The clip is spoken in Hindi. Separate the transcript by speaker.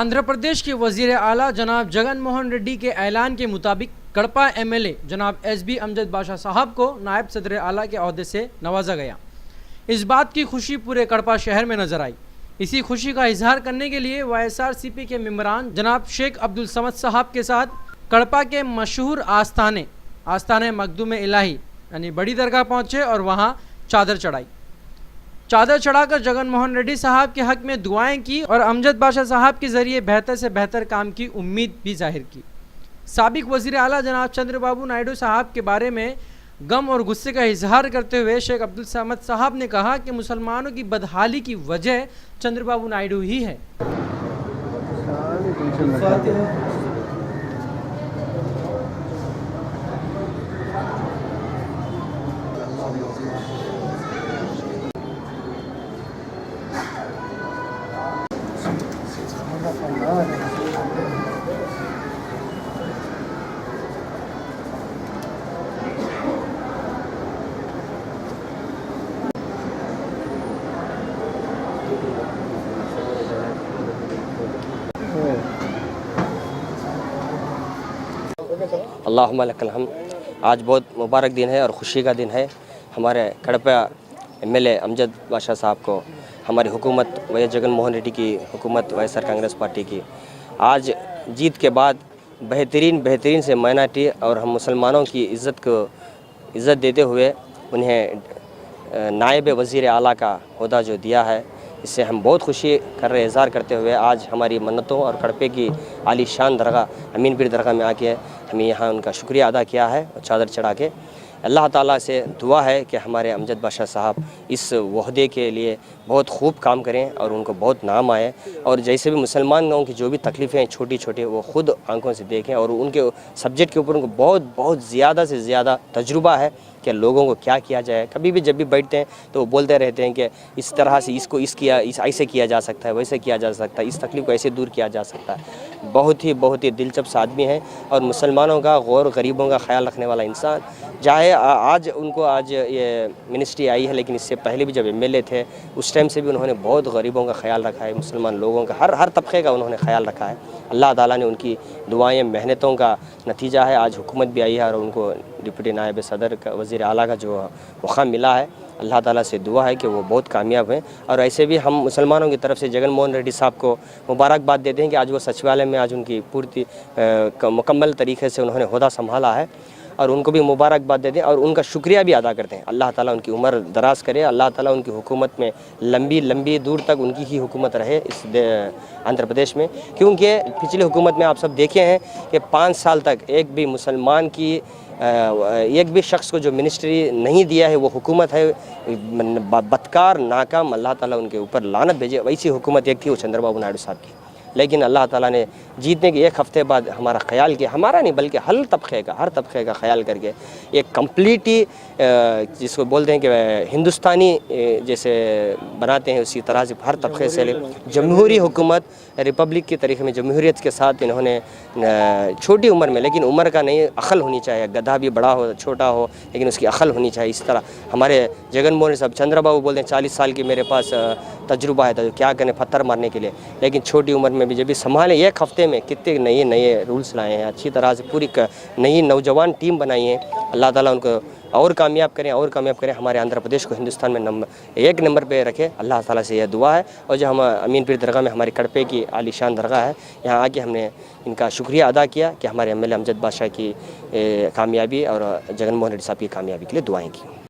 Speaker 1: आंध्र प्रदेश के वजीर आला जनाब जगन मोहन रेड्डी के ऐलान के मुताबिक कड़पा एमएलए जनाब एसबी अमजद बाशा साहब को नायब सदर आला के अहदे से नवाजा गया। इस बात की खुशी पूरे कड़पा शहर में नजर आई। इसी खुशी का इजहार करने के लिए YSRCP के मेंबरान जनाब शेख अब्दुल समद साहब के साथ कड़पा के मशहूर आस्थाने मखदूम इलाही यानी बड़ी दरगाह पहुँचे और वहाँ चादर चढ़ाई। चादर चढ़ाकर जगन मोहन रेड्डी साहब के हक में दुआएं की और अमजद बाशा साहब के जरिए बेहतर से बेहतर काम की उम्मीद भी जाहिर की। साबिक वजीर आला जनाब चंद्रबाबू नायडू साहब के बारे में गम और गुस्से का इजहार करते हुए शेख अब्दुल समद साहब ने कहा कि मुसलमानों की बदहाली की वजह चंद्रबाबू नायडू ही है।
Speaker 2: अल्लाहुम्मा लकल हम्द। आज बहुत मुबारक दिन है और ख़ुशी का दिन है। हमारे कड़पा एमएलए अमजद बाशा साहब को हमारी हुकूमत वैस जगन मोहन रेड्डी की हुकूमत YSR कांग्रेस पार्टी की आज जीत के बाद बेहतरीन से माइनॉरिटी और हम मुसलमानों की इज़्ज़त देते हुए उन्हें नायब वज़ीर आला का ओहदा जो दिया है, इससे हम बहुत खुशी कर रहे इज़हार करते हुए आज हमारी मन्नतों और कड़पे की आलीशान दरगाह अमीन पीर दरगाह में आके हमें यहाँ उनका शुक्रिया अदा किया है और चादर चढ़ा के अल्लाह ताला से दुआ है कि हमारे अमजद बाशा साहब इस वहदे के लिए बहुत खूब काम करें और उनको बहुत नाम आए और जैसे भी मुसलमान लोगों की जो भी तकलीफ़ें हैं छोटी छोटी वो ख़ुद आंखों से देखें और उनके सब्जेक्ट के ऊपर उनको बहुत ज़्यादा से ज़्यादा तजुर्बा है कि लोगों को क्या किया जाए। कभी भी जब भी बैठते हैं तो वो बोलते रहते हैं कि इस तरह से इसको ऐसे किया जा सकता है, वैसे किया जा सकता है, इस तकलीफ़ को ऐसे दूर किया जा सकता है। बहुत ही दिलचस्प आदमी हैं और मुसलमानों का गौर गरीबों का ख्याल रखने वाला इंसान। चाहे आज ये मिनिस्ट्री आई है, लेकिन इससे पहले भी जब MLA थे उस टाइम से भी उन्होंने बहुत गरीबों का ख्याल रखा है, मुसलमान लोगों का हर तबके का उन्होंने ख्याल रखा है। अल्लाह ताला ने उनकी दुआएं मेहनतों का नतीजा है आज हुकूमत भी आई है और उनको डिप्टी नायब सदर का वज़ीर आला का जो मुक़ाम मिला है। अल्लाह ताला से दुआ है कि वो बहुत कामयाब हैं और ऐसे भी हम मुसलमानों की तरफ से जगन मोहन रेड्डी साहब को मुबारकबाद देते हैं कि आज वो सचिवालय में आज उनकी पूर्ति मुकम्मल तरीके से उन्होंने ओहदा संभाला है और उनको भी मुबारकबाद देते हैं और उनका शुक्रिया भी अदा करते हैं। अल्लाह ताला उनकी उम्र दराज करे, अल्लाह ताला उनकी हुकूमत में लंबी दूर तक उनकी ही हुकूमत रहे इस आंध्र प्रदेश में, क्योंकि पिछली हुकूमत में आप सब देखे हैं कि 5 साल तक एक भी मुसलमान की एक भी शख्स को जो मिनिस्ट्री नहीं दिया है वो हुकूमत है बदकार नाकाम। अल्लाह ताला उनके ऊपर लानत भेजे। वैसी हुकूमत एक थी वो चंद्रबाबू नायडू साहब की, लेकिन अल्लाह ताला ने जीतने के 1 हफ़्ते बाद हमारा ख्याल किया, हमारा नहीं बल्कि हर तबके का ख्याल करके एक कम्प्लीट ही जिसको बोलते हैं कि हिंदुस्तानी जैसे बनाते हैं उसी तरह से हर तबके से जमहूरी हुकूमत रिपब्लिक के तरीके में जमहूरियत के साथ इन्होंने छोटी उम्र में, लेकिन उम्र का नहीं अक़ल होनी चाहिए, गधा भी बड़ा हो छोटा हो लेकिन उसकी अक़ल होनी चाहिए। इस तरह हमारे जगन मोहन साहब चंद्रबाबू बोलते हैं 40 साल की मेरे पास तजुर्बा है तो क्या करें पत्थर मारने के लिए, लेकिन छोटी उम्र में भी जब भी संभाले 1 हफ़्ते में कितने नए रूल्स लाए हैं, अच्छी तरह से पूरी नई नौजवान टीम बनाई है। अल्लाह ताला उनको और कामयाब करें, हमारे आंध्र प्रदेश को हिंदुस्तान में 1 नंबर पे रखे। अल्लाह ताला से यह दुआ है। और जो हम अमीन पीर दरगाह में हमारी कड़पे की आलीशान दरगाह है, यहाँ आके हमने इनका शुक्रिया अदा किया कि हमारे MLA अमजद बाशा की कामयाबी और जगन मोहन रेड्डी साहब की कामयाबी के लिए दुआएं की।